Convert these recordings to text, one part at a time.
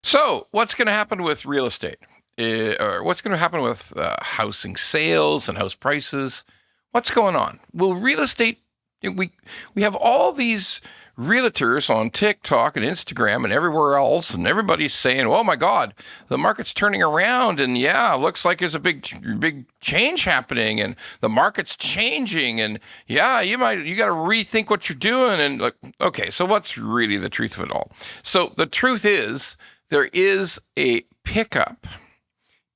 So, what's going to happen with real estate? Or what's going to happen with housing sales and house prices? What's going on? Will real estate? We have all these realtors on TikTok and Instagram and everywhere else, and everybody's saying, "Oh my God, the market's turning around, and yeah, it looks like there's a big change happening, and the market's changing, and yeah, you got to rethink what you're doing." And like, okay, so what's really the truth of it all? So the truth is, there is a pickup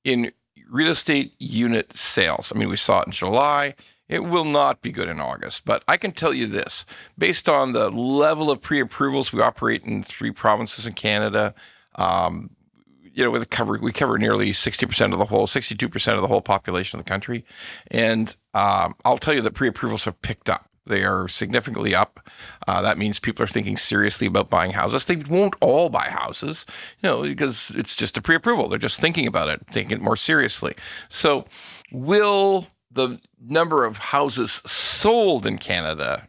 in real estate unit sales. I mean, we saw it in July. It will not be good in August, but I can tell you this, based on the level of pre-approvals, we operate in 3 provinces in Canada. We cover nearly 60% of the whole, 62% of the whole population of the country. And I'll tell you that pre-approvals have picked up. They are significantly up. That means people are thinking seriously about buying houses. They won't all buy houses, because it's just a pre-approval. They're just thinking about it, taking it more seriously. So will the number of houses sold in Canada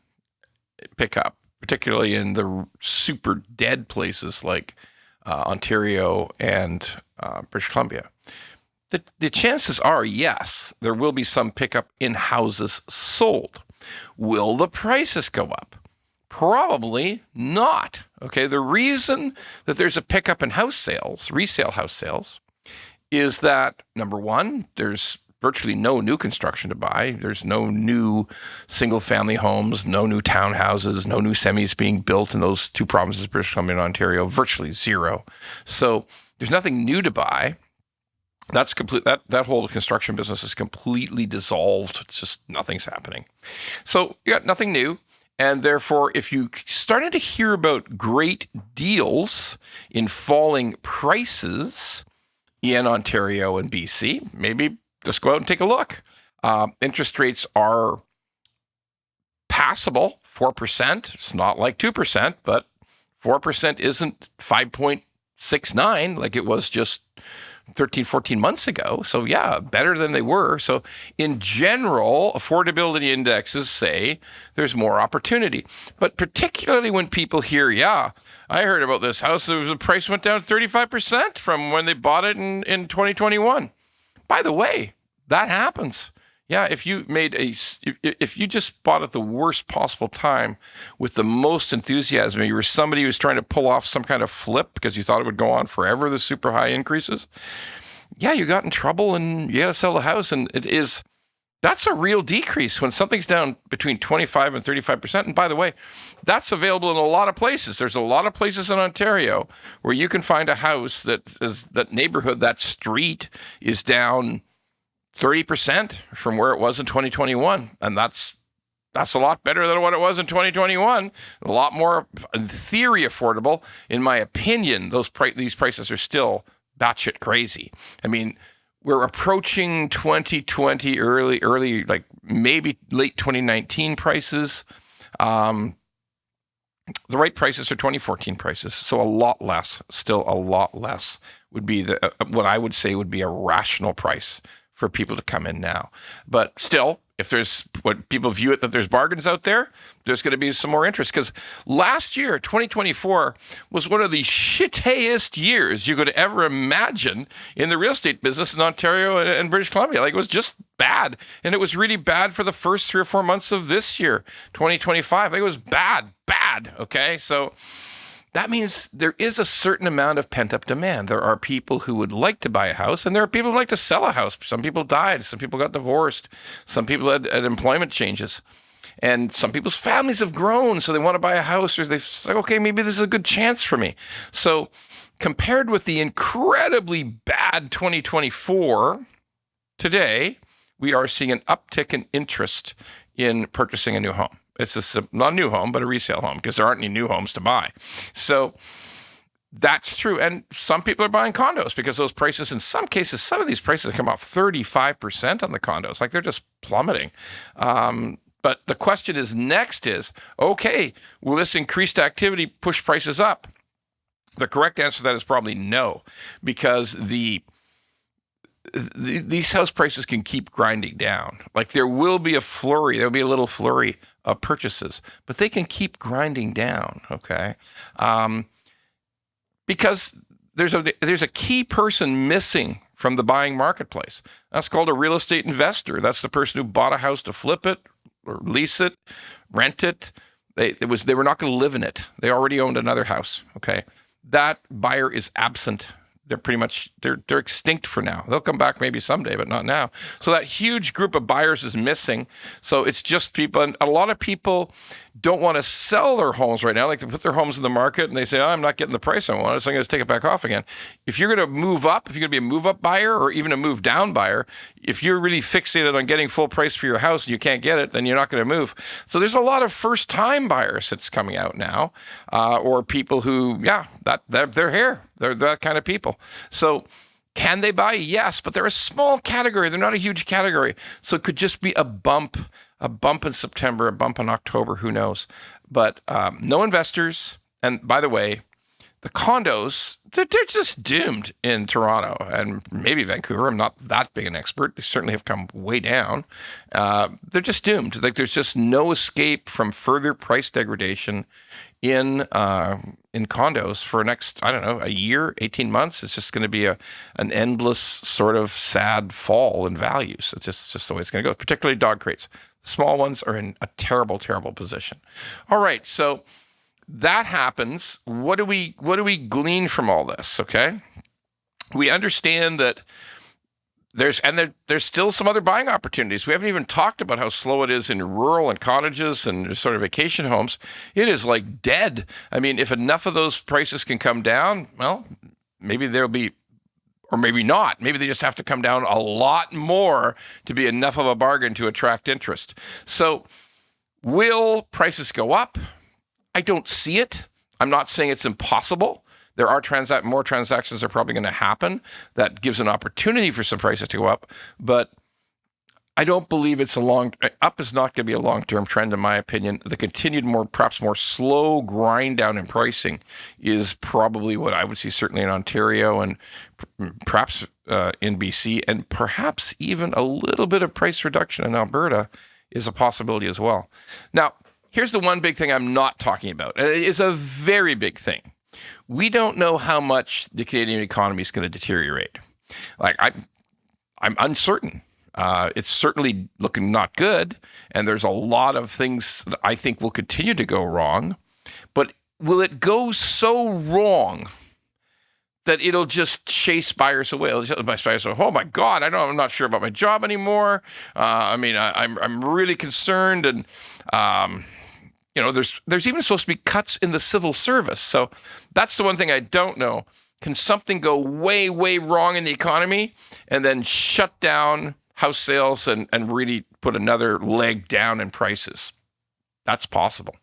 pick up, particularly in the super dead places like Ontario and British Columbia? The chances are, yes, there will be some pickup in houses sold. Will the prices go up? Probably not. Okay, the reason that there's a pickup in house sales, resale house sales, is that, number one, there's virtually no new construction to buy. There's no new single-family homes, no new townhouses, no new semis being built in those 2 provinces, British Columbia and Ontario, virtually zero. So there's nothing new to buy. That's complete. That whole construction business is completely dissolved. It's just nothing's happening. So you got nothing new. And therefore, if you started to hear about great deals in falling prices in Ontario and BC, maybe just go out and take a look. Interest rates are passable, 4%. It's not like 2%, but 4% isn't 5.69 like it was just 13, 14 months ago. So yeah, better than they were. So in general, affordability indexes say there's more opportunity. But particularly when people hear, yeah, I heard about this house, the price went down 35% from when they bought it in 2021. By the way, that happens. Yeah, if you just bought at the worst possible time with the most enthusiasm, you were somebody who was trying to pull off some kind of flip because you thought it would go on forever, the super high increases. Yeah, you got in trouble and you got to sell the house. And that's a real decrease when something's down between 25 and 35%. And by the way, that's available in a lot of places. There's a lot of places in Ontario where you can find a house that neighborhood, that street is down 30% from where it was in 2021. And that's a lot better than what it was in 2021. A lot more, in theory, affordable. In my opinion, these prices are still batshit crazy. I mean, we're approaching 2020, early, like maybe late 2019 prices. The right prices are 2014 prices. So still a lot less would be what I would say would be a rational price for people to come in now. But still, if there's what people view it that there's bargains out there, there's going to be some more interest. Because last year, 2024, was one of the shittest years you could ever imagine in the real estate business in Ontario and British Columbia. Like, it was just bad. And it was really bad for the first 3 or 4 months of this year, 2025. Like, it was bad. Okay, so that means there is a certain amount of pent-up demand. There are people who would like to buy a house, and there are people who like to sell a house. Some people died. Some people got divorced. Some people had employment changes. And some people's families have grown, so they want to buy a house, or they say, okay, maybe this is a good chance for me. So compared with the incredibly bad 2024, today we are seeing an uptick in interest in purchasing a new home. It's not a new home, but a resale home, because there aren't any new homes to buy. So that's true. And some people are buying condos because those prices, in some cases, some of these prices come off 35% on the condos. Like, they're just plummeting. But the question next is, okay, will this increased activity push prices up? The correct answer to that is probably no, because these house prices can keep grinding down. Like, there will be there'll be a little flurry of purchases, but they can keep grinding down, okay? Because there's a key person missing from the buying marketplace. That's called a real estate investor. That's the person who bought a house to flip it or lease it, rent it. They were not going to live in it. They already owned another house. Okay, that buyer is absent. They're pretty much they're extinct for now. They'll come back maybe someday, but not now. So that huge group of buyers is missing. So it's just people, and a lot of people don't want to sell their homes right now. Like they put their homes in the market and they say, "Oh, I'm not getting the price I want, so I'm going to take it back off again." If you're going to move up, if you're going to be a move up buyer or even a move down buyer, if you're really fixated on getting full price for your house and you can't get it, then you're not going to move. So there's a lot of first time buyers that's coming out now, or people who, they're here. They're that kind of people. So can they buy? Yes, but they're a small category. They're not a huge category. So it could just be a bump in September, a bump in October, who knows? But no investors. And by the way, the condos, they're just doomed in Toronto and maybe Vancouver. I'm not that big an expert. They certainly have come way down. They're just doomed. Like there's just no escape from further price degradation in condos for next, I don't know, a year, 18 months. It's just going to be an endless sort of sad fall in values. It's just the way it's going to go, particularly dog crates. Small ones are in a terrible, terrible position. All right, so that happens. What do we glean from all this? Okay, we understand that there's still some other buying opportunities. We haven't even talked about how slow it is in rural and cottages and sort of vacation homes. It is like dead. I mean, if enough of those prices can come down, well, maybe there'll be, or maybe not. Maybe they just have to come down a lot more to be enough of a bargain to attract interest. So will prices go up? I don't see it. I'm not saying it's impossible. There are more transactions are probably going to happen. That gives an opportunity for some prices to go up, but I don't believe it's up is not going to be a long-term trend, in my opinion. The continued perhaps more slow grind down in pricing is probably what I would see, certainly in Ontario and perhaps in BC, and perhaps even a little bit of price reduction in Alberta is a possibility as well. Now, here's the one big thing I'm not talking about, and it is a very big thing. We don't know how much the Canadian economy is going to deteriorate. Like I'm uncertain. It's certainly looking not good, and there's a lot of things that I think will continue to go wrong. But will it go so wrong that it'll just chase buyers away? Buyers say, "Oh my God, I'm not sure about my job anymore. I'm really concerned," and there's even supposed to be cuts in the civil service. So that's the one thing I don't know. Can something go way, way wrong in the economy and then shut down house sales and really put another leg down in prices? That's possible.